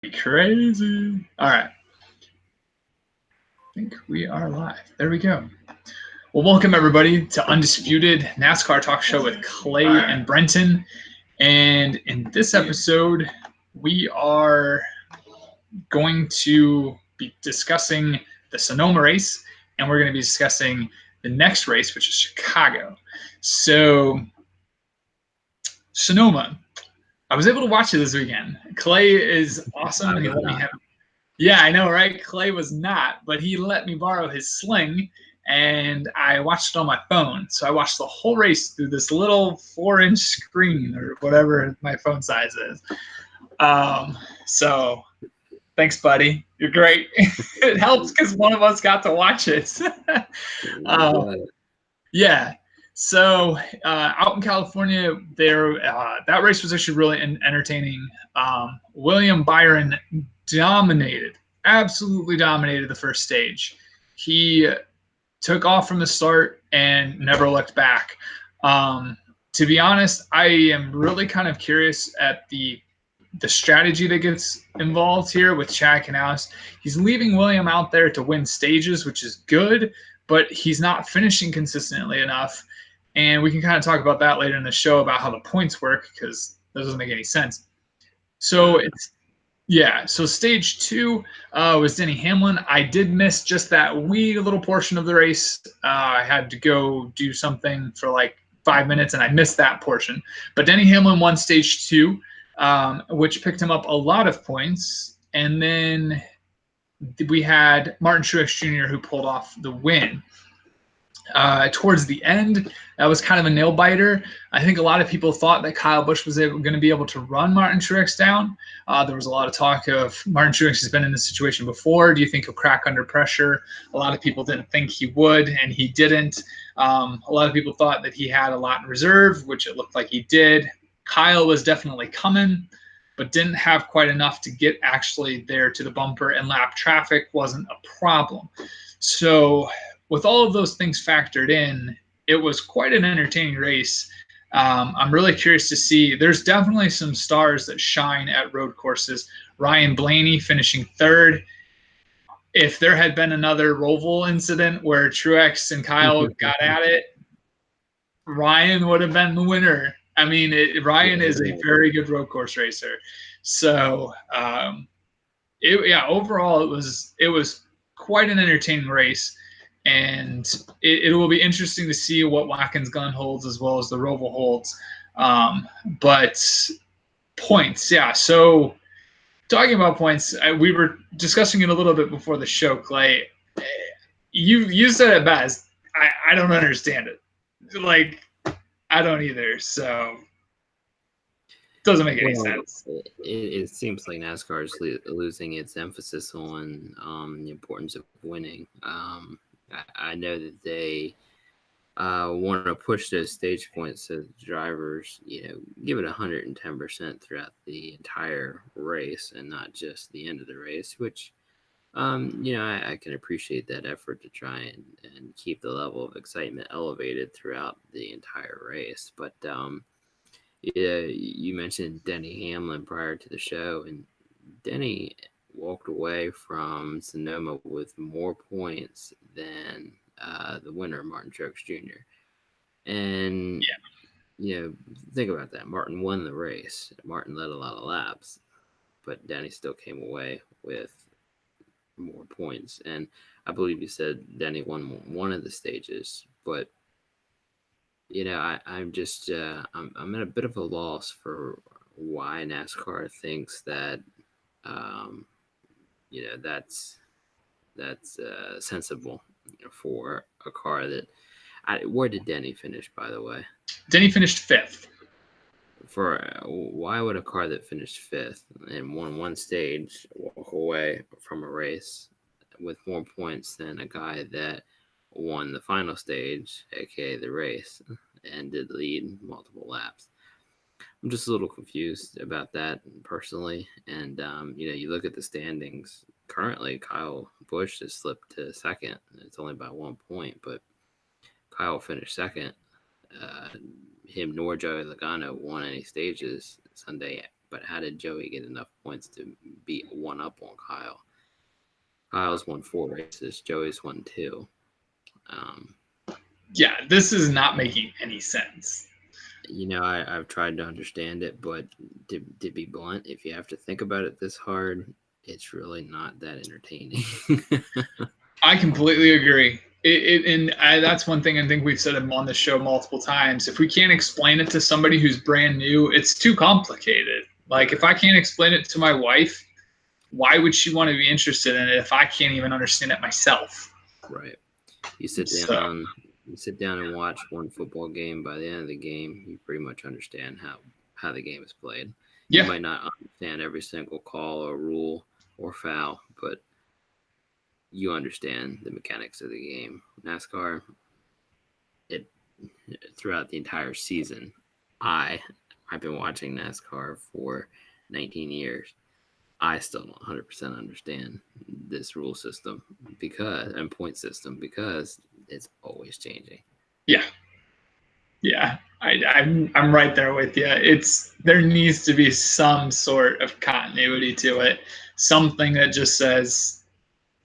Crazy. All right. I think we are live. There we go. Well, welcome everybody to Undisputed NASCAR Talk Show with Clay and Brenton. And in this episode, we are going to be discussing the Sonoma race, and we're going to be discussing the next race, which is Chicago. So, Sonoma. I was able to watch it this weekend. Clay is awesome, and he let me have. Yeah, I know, right? Clay was not, but he let me borrow his sling, and I watched it on my phone. So I watched the whole race through this little 4-inch screen or whatever my phone size is. So thanks, buddy. You're great. It helps because one of us got to watch it. Yeah. So out in California, that race was actually really entertaining. William Byron absolutely dominated the first stage. He took off from the start and never looked back. To be honest, I am really kind of curious at the strategy that gets involved here with Chad Canales. He's leaving William out there to win stages, which is good, but he's not finishing consistently enough. And we can kind of talk about that later in the show about how the points work, because that doesn't make any sense. So so stage 2 was Denny Hamlin. I did miss just that wee little portion of the race. I had to go do something for like 5 minutes, and I missed that portion. But Denny Hamlin won stage 2, which picked him up a lot of points. And then we had Martin Truex Jr., who pulled off the win. Towards the end, that was kind of a nail biter. I think a lot of people thought that Kyle Busch was going to be able to run Martin Truex down. There was a lot of talk of Martin Truex has been in this situation before. Do you think he'll crack under pressure? A lot of people didn't think he would, and he didn't. A lot of people thought that he had a lot in reserve, which it looked like he did. Kyle was definitely coming, but didn't have quite enough to get actually there to the bumper, and lap traffic wasn't a problem. So with all of those things factored in, it was quite an entertaining race. I'm really curious to see. There's definitely some stars that shine at road courses. Ryan Blaney finishing 3rd. If there had been another Roval incident where Truex and Kyle got at it, Ryan would have been the winner. I mean, Ryan is a very good road course racer. So, overall, it was quite an entertaining race. And it will be interesting to see what Watkins gun holds as well as the Roval holds. But points, yeah. So talking about points, we were discussing it a little bit before the show, Clay. You said it best. I don't understand it. Like, I don't either. So it doesn't make any sense. It seems like NASCAR is losing its emphasis on the importance of winning. I know that they want to push those stage points so the drivers, give it 110% throughout the entire race and not just the end of the race, which, I can appreciate that effort to try and keep the level of excitement elevated throughout the entire race. But, you mentioned Denny Hamlin prior to the show, and Denny walked away from Sonoma with more points than the winner, Martin Truex Jr. And, think about that. Martin won the race. Martin led a lot of laps, but Denny still came away with more points. And I believe you said Denny won one of the stages, but, I'm just, I'm at a bit of a loss for why NASCAR thinks that, that's sensible for a car that. Where did Denny finish, by the way? Denny finished 5th. Why would a car that finished 5th and won one stage walk away from a race with more points than a guy that won the final stage, aka the race, and did lead multiple laps? I'm just a little confused about that personally. And, you look at the standings. Currently, Kyle Busch has slipped to 2nd. It's only by 1 point, but Kyle finished 2nd. Him nor Joey Logano won any stages Sunday but how did Joey get enough points to be one up on Kyle? Kyle's won 4 races. Joey's won 2. Yeah, this is not making any sense. I've tried to understand it, but to be blunt, if you have to think about it this hard, it's really not that entertaining. I completely agree. That's one thing I think we've said on the show multiple times. If we can't explain it to somebody who's brand new, it's too complicated. Like, if I can't explain it to my wife, why would she want to be interested in it if I can't even understand it myself? Right. You sit down and watch one football game. By the end of the game, you pretty much understand how the game is played. Yeah. You might not understand every single call or rule or foul, but you understand the mechanics of the game. NASCAR, throughout the entire season, I've been watching NASCAR for 19 years. I still don't 100% understand this rule system and point system because it's always changing. Yeah, I'm right there with you. There needs to be some sort of continuity to it, something that just says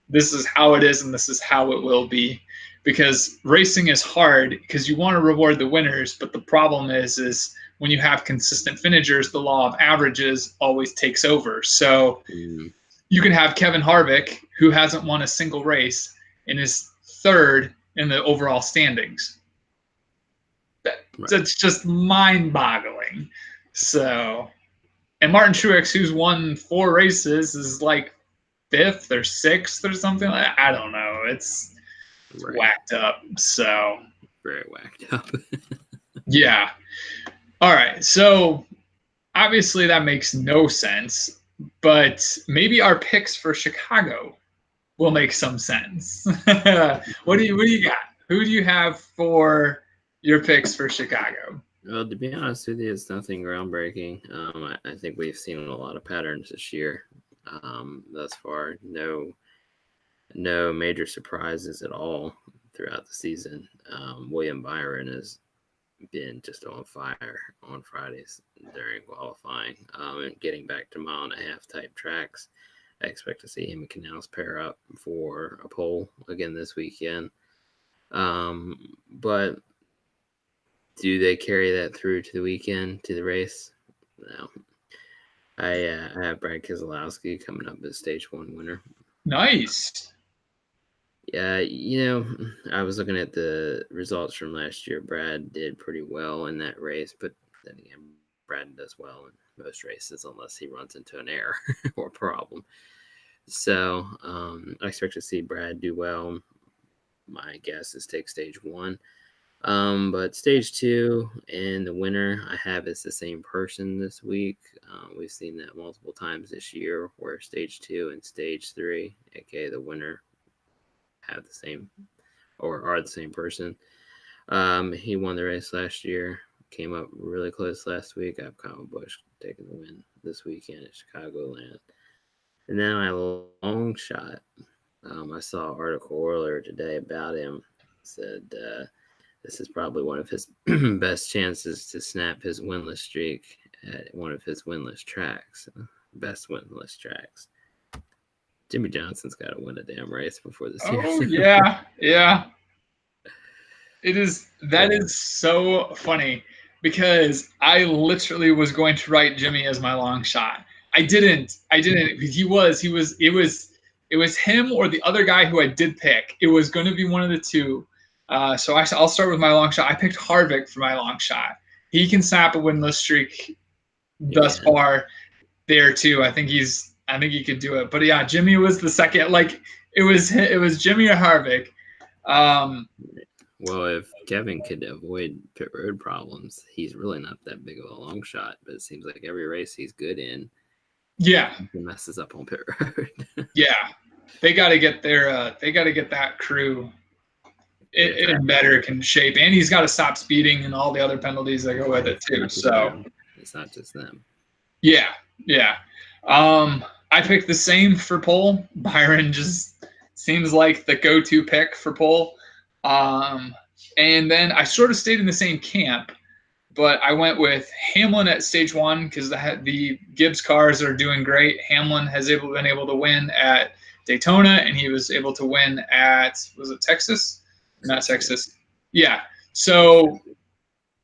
this is how it is and this is how it will be. Because racing is hard because you want to reward the winners, but the problem is when you have consistent finishers, the law of averages always takes over. So you can have Kevin Harvick, who hasn't won a single race, and is third in the overall standings. That's just mind-boggling. So, and Martin Truex, who's won 4 races, is like 5th or 6th or something like that. I don't know. It's whacked up. So very whacked up. Yeah. All right. So obviously that makes no sense, but maybe our picks for Chicago will make some sense. What do you got? Who do you have for your picks for Chicago? Well, to be honest with you, it's nothing groundbreaking. I think we've seen a lot of patterns this year. Thus far, no major surprises at all throughout the season. William Byron has been just on fire on Fridays during qualifying, and getting back to 1.5-mile type tracks. I expect to see him and Canals pair up for a pole again this weekend. But do they carry that through to the weekend, to the race? No. I have Brad Keselowski coming up as Stage 1 winner. Nice. Yeah, I was looking at the results from last year. Brad did pretty well in that race, but then again, Brad does well in most races unless he runs into an error or problem. So I expect to see Brad do well. My guess is take Stage 1. But Stage 2 and the winner I have is the same person this week. We've seen that multiple times this year where Stage 2 and Stage 3, aka the winner, have the same or are the same person. He won the race last year, came up really close last week. I have Kyle Busch taking the win this weekend at Chicagoland. And then my long shot. I saw an article earlier today about him. It said this is probably one of his best chances to snap his winless streak at one of his winless tracks, best winless tracks. Jimmy Johnson's got to win a damn race before this year. Oh, yeah. It is. That is so funny because I literally was going to write Jimmy as my long shot. I didn't. It was him or the other guy who I did pick. It was going to be one of the two. So I'll start with my long shot. I picked Harvick for my long shot. He can snap a winless streak thus far there too. I think he could do it. But yeah, Jimmy was the second. Like it was Jimmy or Harvick. Well, if Kevin could avoid pit road problems, he's really not that big of a long shot. But it seems like every race he's good in, he messes up on pit road. Yeah, they got to get that crew in better shape, and he's got to stop speeding and all the other penalties that go with it too. So it's not just them. Yeah. I picked the same for pole. Byron just seems like the go-to pick for pole. And then I sort of stayed in the same camp but I went with Hamlin at stage 1 because the Gibbs cars are doing great. Hamlin has been able to win at Daytona, and he was able to win at, was it Texas? Not Texas. Yeah. So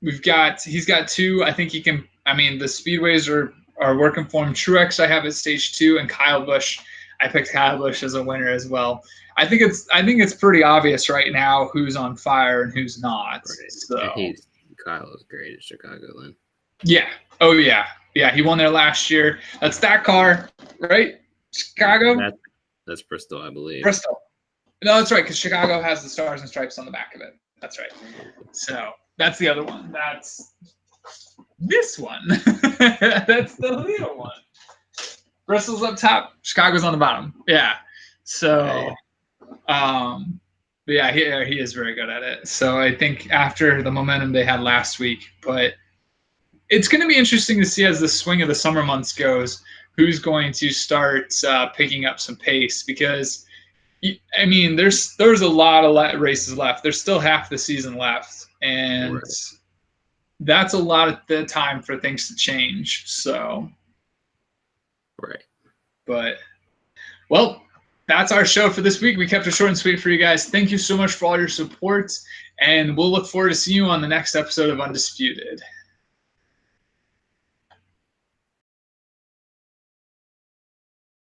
he's got 2. I think he can. I mean, the speedways are working for him. Truex I have at stage 2, and Kyle Busch. I picked Kyle Busch as a winner as well. I think it's pretty obvious right now who's on fire and who's not. Right. So Kyle is great at Chicagoland. Yeah. Oh yeah. Yeah. He won there last year. That's that car, right? Chicago. That's Bristol, I believe. Bristol. No, that's right, because Chicago has the stars and stripes on the back of it. That's right. So that's the other one. That's this one. That's the little one. Bristol's up top. Chicago's on the bottom. Yeah. So, but yeah, he is very good at it. So I think after the momentum they had last week, but it's going to be interesting to see as the swing of the summer months goes, who's going to start picking up some pace, because I mean, there's a lot of races left. There's still half the season left, and that's a lot of the time for things to change. So, right. But, well, that's our show for this week. We kept it short and sweet for you guys. Thank you so much for all your support, and we'll look forward to seeing you on the next episode of Undisputed.